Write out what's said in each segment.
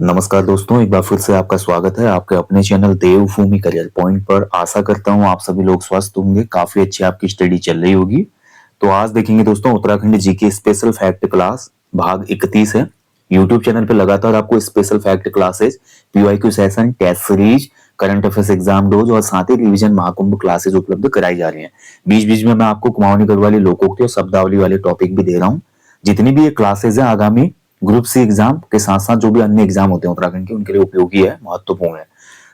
नमस्कार दोस्तों, एक बार फिर से आपका स्वागत है आपके अपने चैनल देवभूमि करियर पॉइंट पर। आशा करता हूँ आप सभी लोग स्वस्थ होंगे, काफी अच्छी आपकी स्टडी चल रही होगी। तो आज देखेंगे दोस्तों Uttarakhand GK special fact class भाग 31 है। यूट्यूब चैनल पे लगातार आपको special fact classes, PYQ session, test series, current affairs exam dose और साथ ही रिवीजन महाकुंभ क्लासेस उपलब्ध कराई जा रही है। बीच बीच में मैं आपको कुमाऊनी गढ़वाली, लोकोक्ति और शब्दावली वाले टॉपिक भी दे रहा हूँ। जितनी भी ये क्लासेस है आगामी ग्रुप सी एग्जाम के साथ साथ जो भी अन्य एग्जाम होते हैं उत्तराखंड के, उनके लिए उपयोगी है, महत्वपूर्ण है।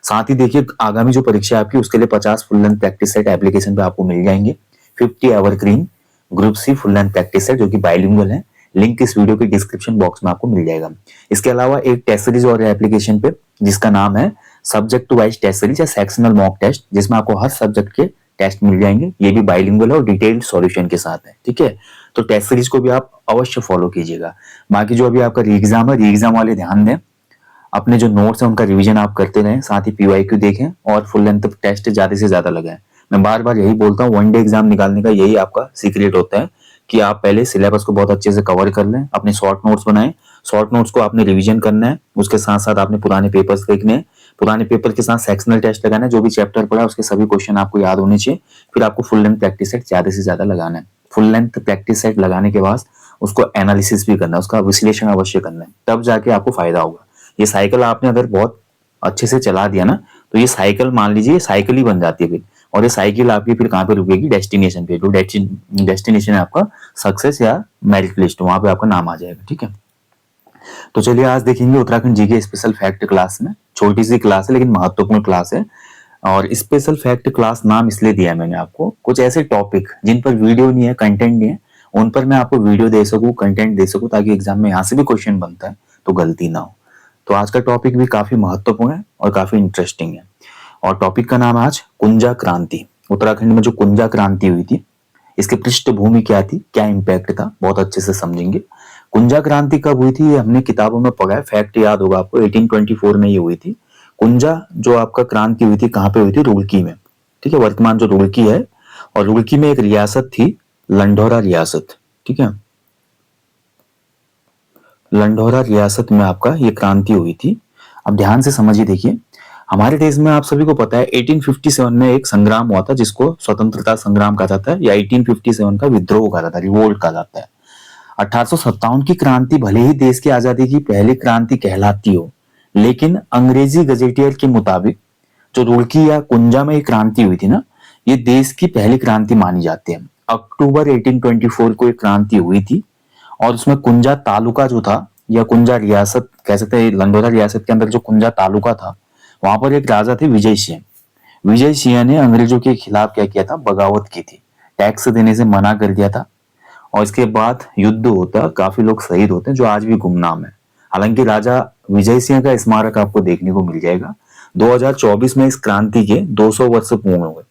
साथ ही देखिए आगामी जो परीक्षा है आपकी, उसके लिए 50 full length practice set application पे आपको मिल जाएंगे। 50 evergreen group C full length practice set जो कि बाइलिंगुअल है। लिंक इस वीडियो के डिस्क्रिप्शन बॉक्स में आपको मिल जाएगा। इसके अलावा एक टेस्ट सीरीज और एप्लीकेशन पे जिसका नाम है सब्जेक्ट वाइज टेस्ट सीरीज या सेक्शनल मॉक टेस्ट, जिसमें आपको हर सब्जेक्ट के टेस्ट मिल जाएंगे। ये भी बाइलिंगुअल और डिटेल्ड सॉल्यूशन के साथ है, ठीक है। तो टेस्ट सीरीज को भी आप अवश्य फॉलो कीजिएगा। बाकी जो अभी आपका री एग्जाम है, री एग्जाम वाले ध्यान दें, अपने जो नोट्स है उनका रिवीजन आप करते रहें, साथ ही पीवाईक्यू देखें और फुल लेंथ टेस्ट ज्यादा से ज्यादा लगाएं। मैं बार बार यही बोलता हूँ, वन डे एग्जाम निकालने का यही आपका सीक्रेट होता है कि आप पहले सिलेबस को बहुत अच्छे से कवर कर लें, अपने शॉर्ट नोट्स बनाएं। शॉर्ट नोट्स को आपने रिवीजन करना है, उसके साथ साथ आपने पुराने पेपर्स देखने हैं, पुराने पेपर के साथ सेक्शनल टेस्ट लगाना है। जो भी चैप्टर पढ़ा है उसके सभी क्वेश्चन आपको याद होने चाहिए। फिर आपको फुल लेंथ प्रैक्टिस सेट ज्यादा से ज्यादा लगाना है। फुल लेंथ प्रैक्टिस सेट लगाने के बाद उसको एनालिसिस भी करना है, उसका विश्लेषण अवश्य करना है, तब जाके आपको फायदा होगा। ये साइकिल आपने अगर बहुत अच्छे से चला दिया ना, तो ये साइकिल मान लीजिए साइकिल ही बन जाती है फिर। और ये साइकिल आपकी फिर कहाँ पे रुकेगी? डेस्टिनेशन पे। जो डेस्टिनेशन है आपका सक्सेस या मेरिट लिस्ट, वहां पे आपका नाम आ जाएगा, ठीक है। तो चलिए आज देखेंगे Uttarakhand GK special fact class में। छोटी सी क्लास है लेकिन महत्वपूर्ण क्लास है। और स्पेशल फैक्ट क्लास नाम इसलिए दिया है मैंने आपको, कुछ ऐसे टॉपिक जिन पर वीडियो नहीं है, कंटेंट नहीं है, उन पर मैं आपको वीडियो दे सकूं, कंटेंट दे सकूं, ताकि एग्जाम में यहाँ से भी क्वेश्चन बनता है तो गलती ना हो। तो आज का टॉपिक भी काफी महत्वपूर्ण है और काफी इंटरेस्टिंग है। और टॉपिक का नाम है आज कुंजा क्रांति। उत्तराखंड में जो कुंजा क्रांति हुई थी, इसकी पृष्ठभूमि क्या थी, क्या इम्पैक्ट था, बहुत अच्छे से समझेंगे। कुंजा क्रांति कब हुई थी ये हमने किताबों में पढ़ा है, फैक्ट याद होगा आपको, 1824 में ये हुई थी। कुंजा जो आपका क्रांति हुई थी, कहाँ पे हुई थी? रुड़की में, ठीक है। वर्तमान जो रुड़की है, और रुड़की में एक रियासत थी, लंढौरा रियासत, ठीक है। लंढौरा रियासत में आपका ये क्रांति हुई थी। अब ध्यान से समझिए, देखिए हमारे देश में आप सभी को पता है 1857 में एक संग्राम हुआ था जिसको स्वतंत्रता संग्राम कहा जाता है, या 1857 का विद्रोह कहा जाता है, रिवोल्ट कहा जाता है। 1857 की क्रांति भले ही देश की आजादी की पहली क्रांति कहलाती हो, लेकिन अंग्रेजी गजेटियर के मुताबिक जो रुड़की या कुंजा में क्रांति हुई थी ना, ये देश की पहली क्रांति मानी जाती है। अक्टूबर 1824 को एक क्रांति हुई थी, और उसमें कुंजा तालुका जो था, या कुंजा रियासत कह सकते हैं, लंडोरा रियासत के अंदर जो कुंजा तालुका था, वहां पर एक राजा थे विजय सिंह। विजय सिंह ने अंग्रेजों के खिलाफ क्या किया था? बगावत की थी, टैक्स देने से मना कर दिया था। और इसके बाद युद्ध होता, काफी लोग शहीद होते हैं, जो आज भी गुमनाम है। हालांकि राजा विजय सिंह का स्मारक आपको देखने को मिल जाएगा। 2024 में इस क्रांति के 200 वर्ष पूर्ण हुए।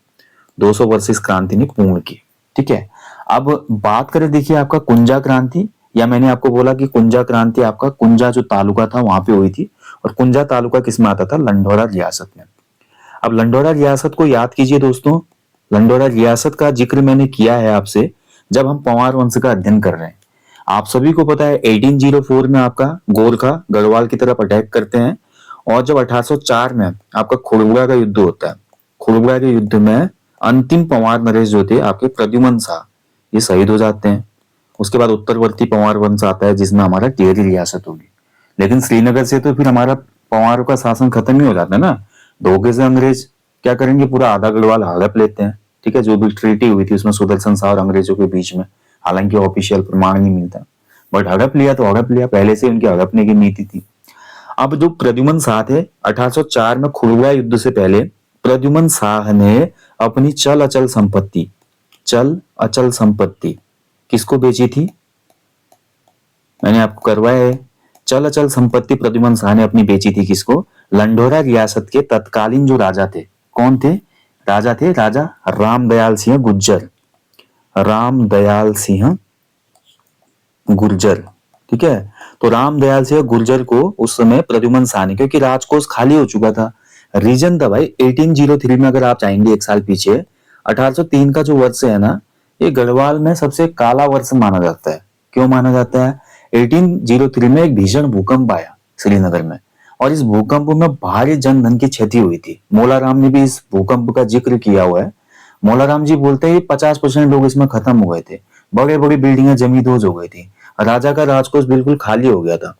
200 वर्ष इस क्रांति ने पूर्ण की, ठीक है। अब बात करें, देखिए आपका कुंजा क्रांति, या मैंने आपको बोला कि कुंजा क्रांति आपका कुंजा जो तालुका था वहां पे हुई थी, और कुंजा तालुका किस में आता था? लंढौरा रियासत में। अब लंढौरा रियासत को याद कीजिए दोस्तों। लंढौरा रियासत का जिक्र मैंने किया है आपसे जब हम पंवार वंश का अध्ययन कर रहे हैं। आप सभी को पता है 1804 में आपका गोरखा गढ़वाल की तरफ अटैक करते हैं, और जब 1804 में आपका खुड़बुड़ा का युद्ध होता है, खुड़बुड़ा के युद्ध में अंतिम पंवार नरेश जो थे आपके प्रद्युमन शाह, ये शहीद हो जाते हैं। उसके बाद उत्तरवर्ती पंवार वंश आता है जिसमें हमारा टिहरी रियासत होगी। लेकिन श्रीनगर से तो फिर हमारा पंवारों का शासन खत्म ही हो जाता है ना। धोखे से अंग्रेज क्या करेंगे? पूरा आधा गढ़वाल हड़प लेते हैं, ठीक है। जो भी ट्रीटी हुई थी उसमें सुदर्शन शाह और अंग्रेजों के बीच में, हालांकि ऑफिशियल प्रमाण नहीं मिलता, बट हड़प लिया तो हड़प लिया, पहले से उनकी हड़पने की नीति थी। अब जो प्रद्युमन शाह थे, 1804 में खुड़बुड़ा युद्ध से पहले प्रद्युमन शाह ने अपनी चल अचल संपत्ति किसको बेची थी? मैंने आपको करवाया है। चल अचल संपत्ति प्रद्युमन शाह ने अपनी बेची थी, किसको? लंढौरा रियासत के तत्कालीन जो राजा थे, कौन थे? राजा थे राजा रामदयाल सिंह गुर्जर। रामदयाल सिंह गुर्जर, ठीक है। तो रामदयाल सिंह गुर्जर को उस समय प्रद्युमन शाह ने, क्योंकि राजकोष खाली हो चुका था, रीजन था भाई 1803 में, अगर आप चाहेंगे एक साल पीछे, 1803 का जो वर्ष है ना, ये गढ़वाल में सबसे काला वर्ष माना जाता है। क्यों माना जाता है? 1803 में एक भीषण भूकंप आया श्रीनगर में, और इस भूकंप में भारी जन धन की क्षति हुई थी। मोलाराम ने भी इस भूकंप का जिक्र किया हुआ है। मोलाराम जी बोलते हैं 50% लोग इसमें खत्म हो गए थे, बड़े बड़ी बिल्डिंगें जमींदोज हो गई थी, राजा का राजकोष बिल्कुल खाली हो गया था।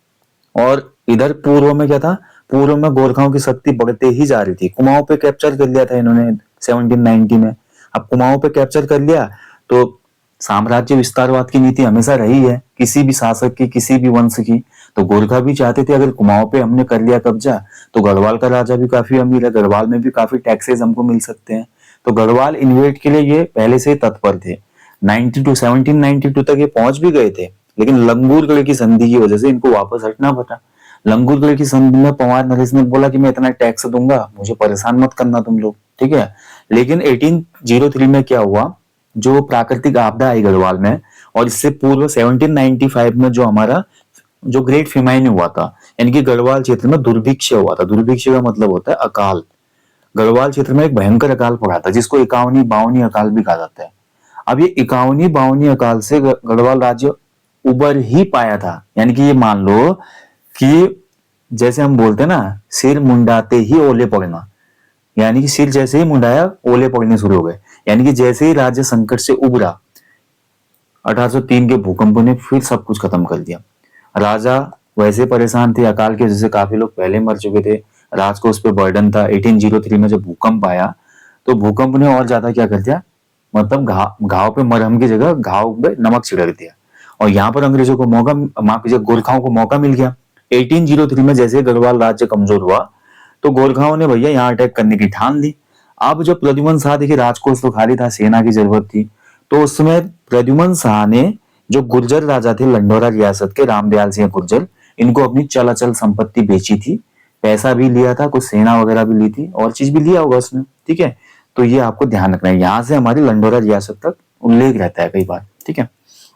और इधर पूर्व में क्या था, पूर्व में गोरखाओं की शक्ति बढ़ते ही जा रही थी। कुमाऊं पे कैप्चर कर लिया था इन्होंने 1790 में। अब कुमाऊं पे कैप्चर कर लिया तो साम्राज्य विस्तारवाद की नीति हमेशा रही है किसी भी शासक की, किसी भी वंश की। तो गोरखा भी चाहते थे अगर कुमाऊं पे हमने कर लिया कब्जा तो गढ़वाल का राजा भी काफी अमीर है, गढ़वाल में भी काफी टैक्सेस हमको मिल सकते हैं। तो गढ़वाल इन्वेट के लिए ये पहले से ही तत्पर थे। 1792 तक ये पहुंच भी गए थे, लेकिन लंगूर गढ़ की संधि की वजह से इनको वापस हटना पड़ा। लंगूर गढ़ की संधि में पंवार नरेश ने बोला कि मैं इतना टैक्स दूंगा, मुझे परेशान मत करना तुम लोग, ठीक है। लेकिन 1803 में क्या हुआ, जो प्राकृतिक आपदा आई गढ़वाल में, और इससे पूर्व 1795 में जो हमारा जो ग्रेट फेमाइन हुआ था, यानी कि गढ़वाल क्षेत्र में दुर्भिक्ष हुआ था। दुर्भिक्ष का मतलब होता है अकाल। गढ़वाल क्षेत्र में एक भयंकर अकाल पड़ा था जिसको इक्यावनी बावनी अकाल भी कहा जाता है। अब ये इक्यावनी बावनी अकाल से गढ़वाल राज्य उबर ही पाया था। यानी कि ये मान लो कि जैसे हम बोलते हैं ना, सिर मुंडाते ही ओले पड़ना, यानी कि सिर जैसे ही मुंडाया ओले पड़ने शुरू हो गए। यानी कि जैसे ही राज्य संकट से उबरा, 1803 के भूकंप ने फिर सब कुछ खत्म कर दिया। राजा वैसे परेशान थे, अकाल की वजह से काफी लोग पहले मर चुके थे, राजकोष पे बर्डन था। 1803 में जब भूकंप आया तो भूकंप ने और ज्यादा क्या कर दिया, मतलब घाव पे मरहम की जगह घाव पे नमक छिड़क दिया। और यहाँ पर अंग्रेजों को मौका, माफ कीजिए, गोरखाओं को मौका मिल गया। 1803 में जैसे गढ़वाल राज्य कमजोर हुआ तो गोरखाओं ने भैया यहाँ अटैक करने की ठान ली। अब जब प्रद्युमन शाह, देखिए राजकोष तो खाली था, सेना की जरूरत थी, तो उस समय प्रद्युमन शाह ने जो गुर्जर राजा थे लंडोरा रियासत के, रामदयाल सिंह गुर्जर, इनको अपनी चलाचल संपत्ति बेची थी, पैसा भी लिया था, कुछ सेना वगैरह भी ली थी, और चीज भी लिया होगा उसने, ठीक है। तो ये आपको ध्यान रखना है, यहाँ से हमारी लंडोरा रियासत तक उल्लेख रहता है कई बार, ठीक है।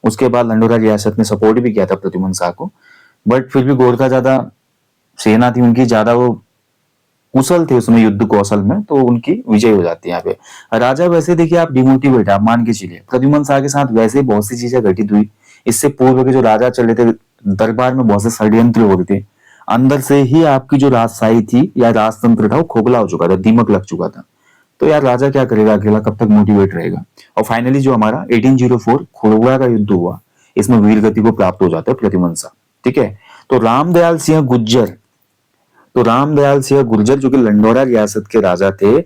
उसके बाद लंडोरा रियासत ने सपोर्ट भी किया था प्रद्युमन शाह को, बट फिर भी गोरखा ज्यादा सेना थी उनकी, ज्यादा वो कुशल थे उसमें युद्ध कौशल में, तो उनकी विजय हो जाती है यहाँ पे। राजा वैसे देखिए आप डिमोटिवेट, आप मान के चलिए प्रद्युमन शाह के साथ वैसे बहुत सी चीजें घटित हुई। इससे पूर्व के जो राजा चले थे दरबार में बहुत से षड्यंत्र हो रहे थे, अंदर से ही आपकी जो राजशाही थी या राजतंत्र था वो खोखला हो चुका था, दीमक लग चुका था। तो यार राजा क्या करेगा अकेला, कब तक मोटिवेट रहेगा। और फाइनली जो हमारा 1804 खोड़बुड़ा का युद्ध हुआ, इसमें वीर गति को प्राप्त हो जाता है प्रद्युमन शाह, ठीक है। तो रामदयाल सिंह गुर्जर, तो रामदयाल सिंह गुर्जर जो कि लंडोरा रियासत के राजा थे,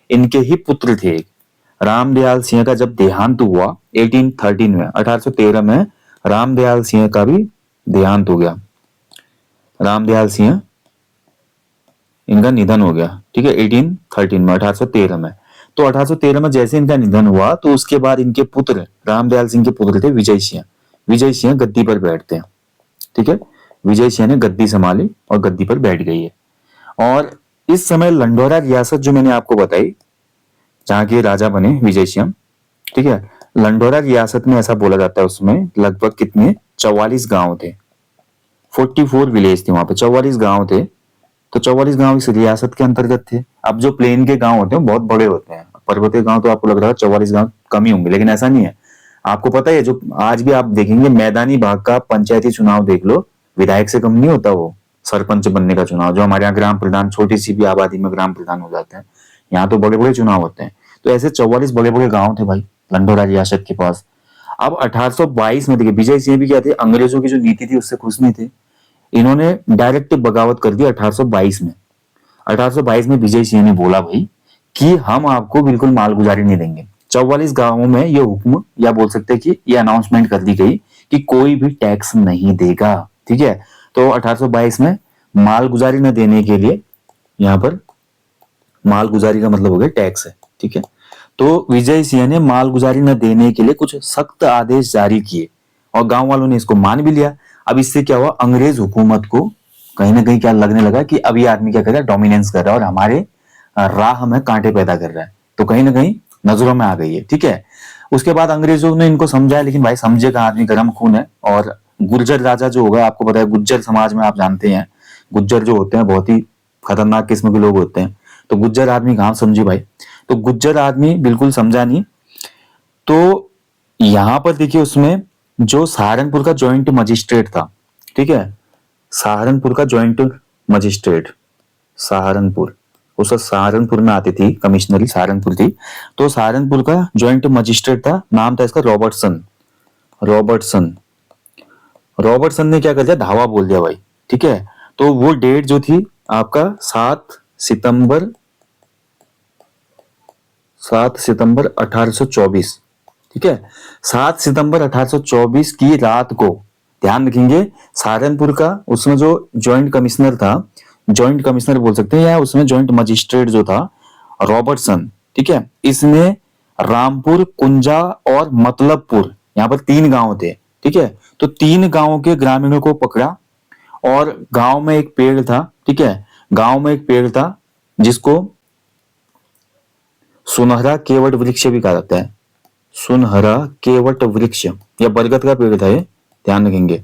इनके ही पुत्र थे। रामदयाल सिंह का जब देहांत हुआ 1813 में, 1813 में रामदयाल सिंह का भी देहांत हो गया। रामदयाल सिंह, इनका निधन हो गया, ठीक है, 1813 में, 1813 में। तो 1813 में जैसे इनका निधन हुआ तो उसके बाद इनके पुत्र, रामदयाल सिंह के पुत्र थे विजय सिंह। विजय सिंह गद्दी पर बैठते हैं, ठीक है। विजय सिंह ने गद्दी संभाली और गद्दी पर बैठ गई है। और इस समय लंडोरा रियासत जो मैंने आपको बताई, जहां के राजा बने विजय सिंह, ठीक है, लंडोरा रियासत में ऐसा बोला जाता है उसमें लगभग कितने 44 गांव थे, 44 विलेज थे वहां पे, 44 गांव थे। तो 44 गांव इस रियासत के अंतर्गत थे। अब जो प्लेन के गांव होते हैं बहुत बड़े होते हैं, पर्वतीय गांव तो आपको लग रहा है 44 गांव कम ही होंगे, लेकिन ऐसा नहीं है। आपको पता है जो आज भी आप देखेंगे मैदानी भाग का पंचायती चुनाव देख लो, विधायक से कम नहीं होता वो सरपंच बनने का चुनाव। जो हमारे यहाँ ग्राम प्रधान, छोटी सी भी आबादी में ग्राम प्रधान हो जाते हैं, यहाँ तो बड़े बड़े चुनाव होते हैं। तो ऐसे 44 बड़े बड़े गांव थे भाई लंडोरा रियासत के पास। अब 1822 में देखिए विजय सिंह भी क्या थे, अंग्रेजों की जो नीति थी उससे खुश नहीं थे, इन्होंने डायरेक्ट बगावत कर दी 1822 में। 1822 में विजय सिंह ने बोला भाई कि हम आपको बिल्कुल मालगुजारी नहीं देंगे। 44 गांवों में ये हुक्म, या बोल सकते हैं कि ये अनाउंसमेंट कर दी गई कि कोई भी टैक्स नहीं देगा, ठीक है। तो 1822 में मालगुजारी न देने के लिए, यहाँ पर मालगुजारी का मतलब हो गया टैक्स है, ठीक है। तो विजय सिंह ने मालगुजारी न देने के लिए कुछ सख्त आदेश जारी किए और गांव वालों ने इसको मान भी लिया। अब इससे क्या हुआ, अंग्रेज हुकूमत को कहीं ना कहीं क्या लगने लगा कि अब ये आदमी क्या कर रहा है, डोमिनेंस कर रहा है और हमारे राह में कांटे पैदा कर रहा है। तो कहीं ना कहीं नजरों में आ गई है, ठीक है। उसके बाद अंग्रेजों ने इनको समझाया, लेकिन भाई समझेगा आदमी, गर्म खून है। और गुर्जर राजा जो होगा, आपको पता है गुज्जर समाज में आप जानते हैं, गुज्जर जो होते हैं बहुत ही खतरनाक किस्म के लोग होते हैं। तो गुज्जर आदमी कहाँ समझे भाई, तो गुज्जर आदमी बिल्कुल समझा नहीं। तो यहां पर देखिए उसमें जो सहारनपुर का ज्वाइंट मजिस्ट्रेट था, ठीक है, सहारनपुर का ज्वाइंट मजिस्ट्रेट सहारनपुर, उस वक्त सहारनपुर में आती थी, कमिश्नरी सहारनपुर थी, तो सहारनपुर का ज्वाइंट मजिस्ट्रेट था, नाम था इसका रॉबर्टसन। रॉबर्टसन रॉबर्टसन ने क्या कर दिया, धावा बोल दिया भाई। ठीक है, तो वो डेट जो थी आपका 7 सितंबर 1824। ठीक है, 7 सितंबर 1824 की रात को, ध्यान रखेंगे, सहारनपुर का उसमें जो ज्वाइंट कमिश्नर था, ज्वाइंट कमिश्नर बोल सकते हैं, या उसमें ज्वाइंट मजिस्ट्रेट जो था रॉबर्टसन, ठीक है, इसने रामपुर, कुंजा और मतलबपुर, यहाँ पर 3 गांव थे। ठीक है, तो 3 गांवों के ग्रामीणों को पकड़ा, और गांव में एक पेड़ था। ठीक है, गांव में एक पेड़ था जिसको सुनहरा केवट वृक्ष भी कहा जाता है। सुनहरा केवट वृक्ष, या बरगद का पेड़ था ये, ध्यान रखेंगे।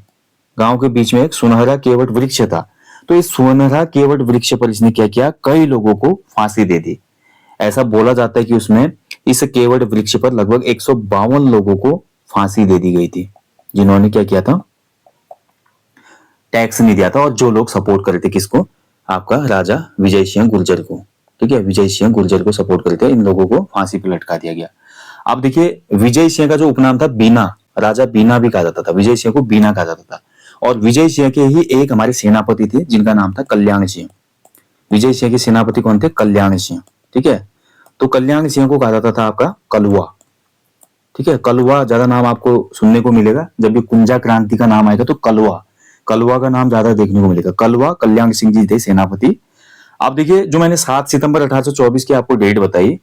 गांव के बीच में एक सुनहरा केवट वृक्ष था, तो इस सुनहरा केवट वृक्ष पर इसने क्या किया, कई लोगों को फांसी दे दी। ऐसा बोला जाता है कि उसमें इस केवट वृक्ष पर लगभग 152 लोगों को फांसी दे दी गई थी, जिन्होंने क्या किया था, टैक्स नहीं दिया था, और जो लोग सपोर्ट कर रहे थे किसको, आपका राजा विजय सिंह गुर्जर को। ठीक है, विजय सिंह गुर्जर को सपोर्ट करते, इन लोगों को फांसी पर लटका दिया गया। अब देखिए, विजय सिंह का जो उपनाम था बीना, राजा बीना भी कहा जाता था, विजय सिंह को बीना कहा जाता था। और विजय सिंह के ही एक हमारे सेनापति थे जिनका नाम था कल्याण सिंह। विजय सिंह के सेनापति कौन थे, कल्याण सिंह। ठीक है, तो कल्याण सिंह को कहा जाता था आपका कलवा। ठीक है, कलवा ज्यादा नाम आपको सुनने को मिलेगा, जब भी कुंजा क्रांति का नाम आएगा तो कलवा, कलवा का नाम ज्यादा देखने को मिलेगा। कलवा कल्याण सिंह जी थे सेनापति। आप देखिए, जो मैंने 7 सितंबर 1824 की आपको डेट बताई,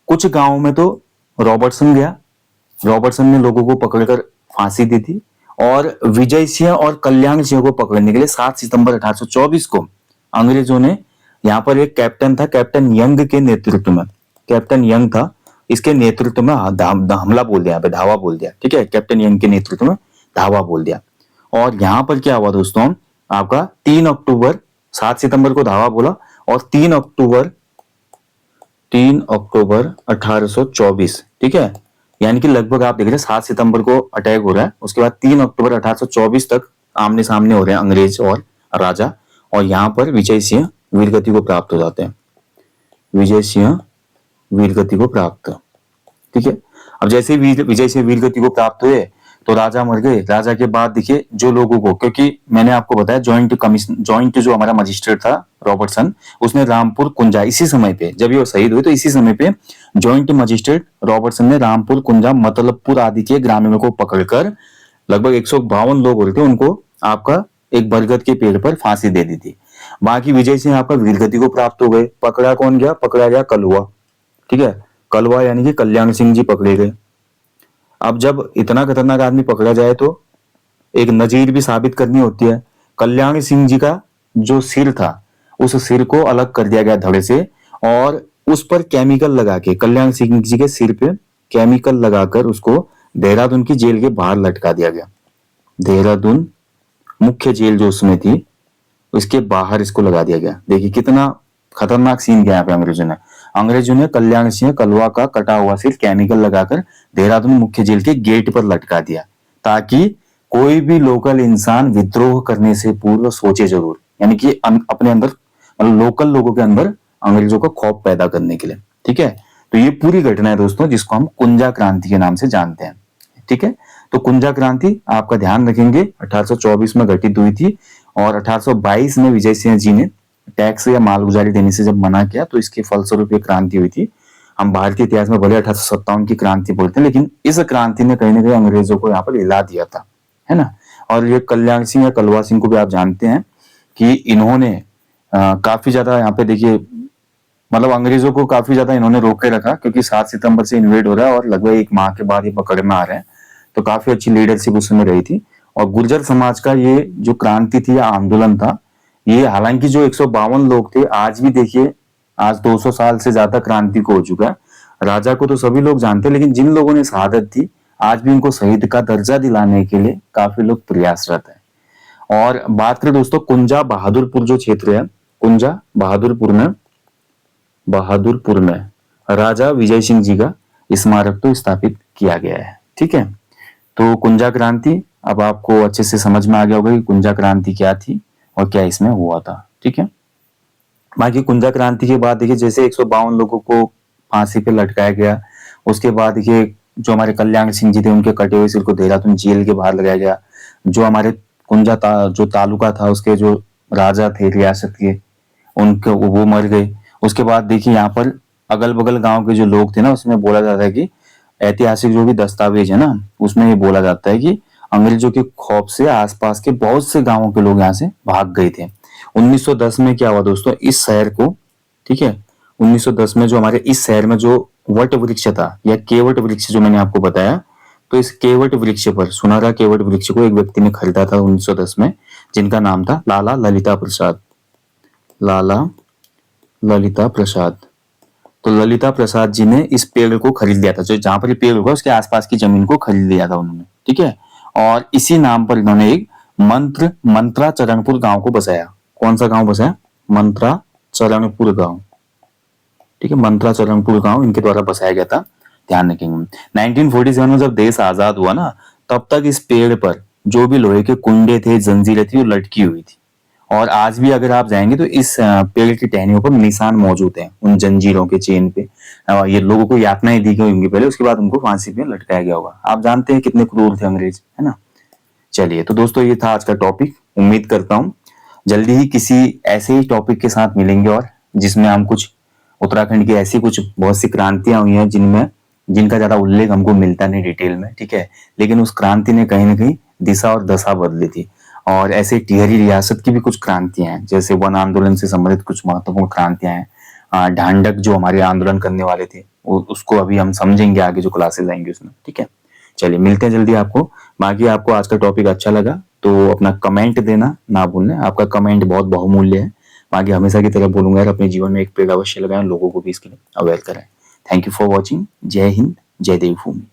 कुछ गांवों में तो रॉबर्टसन गया, रॉबर्टसन ने लोगों को पकड़कर फांसी दी थी, और विजय सिंह और कल्याण सिंह को पकड़ने के लिए 7 सितंबर 1824 को अंग्रेजों ने, यहाँ पर एक कैप्टन था, कैप्टन यंग के नेतृत्व में, कैप्टन यंग था, इसके नेतृत्व में हमला बोल दिया, धावा बोल दिया। ठीक है, कैप्टन यंग के नेतृत्व में धावा बोल दिया। और यहाँ पर क्या हुआ दोस्तों, आपका 3 अक्टूबर, 7 सितंबर को धावा बोला, और 3 अक्टूबर 1824, ठीक है, यानी कि लगभग आप देख रहे हैं 7 सितंबर को अटैक हो रहा है, उसके बाद 3 अक्टूबर 1824 तक आमने सामने हो रहे हैं अंग्रेज और राजा, और यहाँ पर विजय सिंह वीरगति को प्राप्त हो जाते हैं, विजय सिंह वीरगति को प्राप्त। ठीक है, अब जैसे विजय सिंह वीरगति को प्राप्त हुए तो राजा मर गए। राजा के बाद देखिए जो लोगों को, क्योंकि मैंने आपको बताया ज्वाइंट जो हमारा मजिस्ट्रेट था रॉबर्टसन, उसने रामपुर, कुंजा, इसी समय पे जब ये शहीद हुए तो इसी समय पे ज्वाइंट मजिस्ट्रेट रॉबर्टसन ने रामपुर, कुंजा, मतलबपुर आदि के ग्रामीणों को पकड़कर, लगभग 152 लोग हो रहे थे, उनको आपका एक बरगद के पेड़ पर फांसी दे दी थी। बाकी विजय सिंह आपका वीरगति को प्राप्त हो गए। पकड़ा कौन गया, पकड़ा गया कलवा। ठीक है, कलवा यानी कि कल्याण सिंह जी पकड़े गए। अब जब इतना खतरनाक आदमी पकड़ा जाए तो एक नजीर भी साबित करनी होती है। कल्याण सिंह जी का जो सिर था, उस सिर को अलग कर दिया गया धड़े से, और उस पर केमिकल लगा के, कल्याण सिंह जी के सिर पे केमिकल लगाकर उसको देहरादून की जेल के बाहर लटका दिया गया। देहरादून मुख्य जेल जो उसमें थी, उसके बाहर इसको लगा दिया गया। देखिए कितना खतरनाक सीन किया यहाँ पे अंग्रेजों ने कल्याण सिंह कलवा का कटा हुआ सिर केमिकल लगाकर देहरादून मुख्य जेल के गेट पर लटका दिया, ताकि कोई भी लोकल इंसान विद्रोह करने से पूर्व सोचे जरूर, यानी कि अपने अंदर, मतलब लोकल लोगों के अंदर अंग्रेजों का खौफ पैदा करने के लिए। ठीक है, तो ये पूरी घटना है दोस्तों, जिसको हम कुंजा क्रांति के नाम से जानते हैं। ठीक है, तो कुंजा क्रांति आपका ध्यान रखेंगे 1824 में घटित हुई थी, और 1822 में विजय सिंह जी ने टैक्स या मालगुजारी देने से जब मना किया तो इसके फलस्वरूप ये क्रांति हुई थी। हम भारतीय इतिहास में भले 1857 की क्रांति बोलते हैं, लेकिन इस क्रांति ने कहीं ना कहीं अंग्रेजों को यहाँ पर हिला दिया था, है ना। और ये कल्याण सिंह या कलवा सिंह को भी आप जानते हैं कि इन्होंने काफी ज्यादा यहाँ पे देखिए, मतलब अंग्रेजों को काफी ज्यादा इन्होंने रोक के रखा, क्योंकि 7 सितंबर से इन्वेड हो रहा है और लगभग 1 माह के बाद ये पकड़ में आ रहे हैं, तो काफी अच्छी लीडरशिप उस समय रही थी। और गुर्जर समाज का ये जो क्रांति थी या आंदोलन था, ये हालांकि जो 152 लोग थे, आज भी देखिए, आज 200 साल से ज्यादा क्रांति को हो चुका है। राजा को तो सभी लोग जानते हैं, लेकिन जिन लोगों ने शहादत दी, आज भी उनको शहीद का दर्जा दिलाने के लिए काफी लोग प्रयासरत है। और बात करें दोस्तों कुंजा बहादुरपुर जो क्षेत्र है, कुंजा बहादुरपुर में राजा विजय सिंह जी का स्मारक तो स्थापित किया गया है। ठीक है, तो कुंजा क्रांति अब आपको अच्छे से समझ में आ गया होगा कि कुंजा क्रांति क्या थी और क्या इसमें हुआ था। ठीक है। बाकी कुंजा क्रांति के बाद देखिए जैसे 152 लोगों को फांसी पे लटकाया गया, उसके बाद देखिए जो हमारे कल्याण सिंह जी थे उनके कटे हुए सिर को देहरादून जेल के बाहर लगाया गया। जो हमारे जो तालुका था उसके जो राजा थे रियासत के, उनके वो मर गए। उसके बाद देखिए यहाँ पर अगल बगल गांव के जो लोग थे ना, उसमें बोला जाता है कि ऐतिहासिक जो भी दस्तावेज है ना, उसमें ये बोला जाता है कि अंग्रेजों के खौफ से आसपास के बहुत से गांवों के लोग यहाँ से भाग गए थे। 1910 में क्या हुआ दोस्तों, इस शहर को, ठीक है, 1910 में जो हमारे इस शहर में जो वट वृक्ष था या केवट वृक्ष जो मैंने आपको बताया, तो इस केवट वृक्ष पर, सुनहरा केवट वृक्ष को एक व्यक्ति ने खरीदा था 1910 में, जिनका नाम था लाला ललिता प्रसाद। लाला ललिता प्रसाद। तो ललिता प्रसाद जी ने इस पेड़ को खरीद लिया था, जो जहां पर ये पेड़ होगा उसके आसपास की जमीन को खरीद लिया था उन्होंने, ठीक है। और इसी नाम पर इन्होंने एक मंत्रा चरणपुर गांव को बसाया। कौन सा गांव बसाया? मंत्रा चरणपुर गांव, ठीक है। मंत्रा चरणपुर गांव इनके द्वारा बसाया गया था, ध्यान रखेंगे। 1947 में जब देश आजाद हुआ ना, तब तक इस पेड़ पर जो भी लोहे के कुंडे थे, जंजीरें थी, वो लटकी हुई थी। और आज भी अगर आप जाएंगे तो इस पेड़ की टहनियों पर निशान मौजूद हैं, उन जंजीरों के चेन पे। ये लोगों को यातनाएं दी गई होंगी पहले, उसके बाद उनको फांसी पे लटकाया गया होगा। आप जानते हैं कितने क्रूर थे अंग्रेज, है ना। चलिए तो दोस्तों ये था आज का टॉपिक। उम्मीद करता हूँ जल्दी ही किसी ऐसे ही टॉपिक के साथ मिलेंगे, और जिसमें हम कुछ उत्तराखंड की ऐसी कुछ बहुत सी क्रांतियां हुई हैं जिनका ज्यादा उल्लेख हमको मिलता नहीं डिटेल में, ठीक है, लेकिन उस क्रांति ने कहीं ना कहीं दिशा और दशा बदली थी। और ऐसे टिहरी रियासत की भी कुछ क्रांतियां हैं, जैसे वन आंदोलन से संबंधित कुछ महत्वपूर्ण क्रांतियां हैं। ढांढक जो हमारे आंदोलन करने वाले थे, उसको अभी हम समझेंगे आगे जो क्लासेस आएंगे उसमें, ठीक है। चलिए मिलते हैं जल्दी आपको। बाकी आपको आज का टॉपिक अच्छा लगा तो अपना कमेंट देना ना भूलना, आपका कमेंट बहुत बहुमूल्य है। बाकी हमेशा की तरह बोलूंगा यार, अपने जीवन में एक पेड़ अवश्य लगाएं, लोगों को भी इसके लिए अवेयर करें। Thank you for watching. जय हिंद, जय देवभूमि।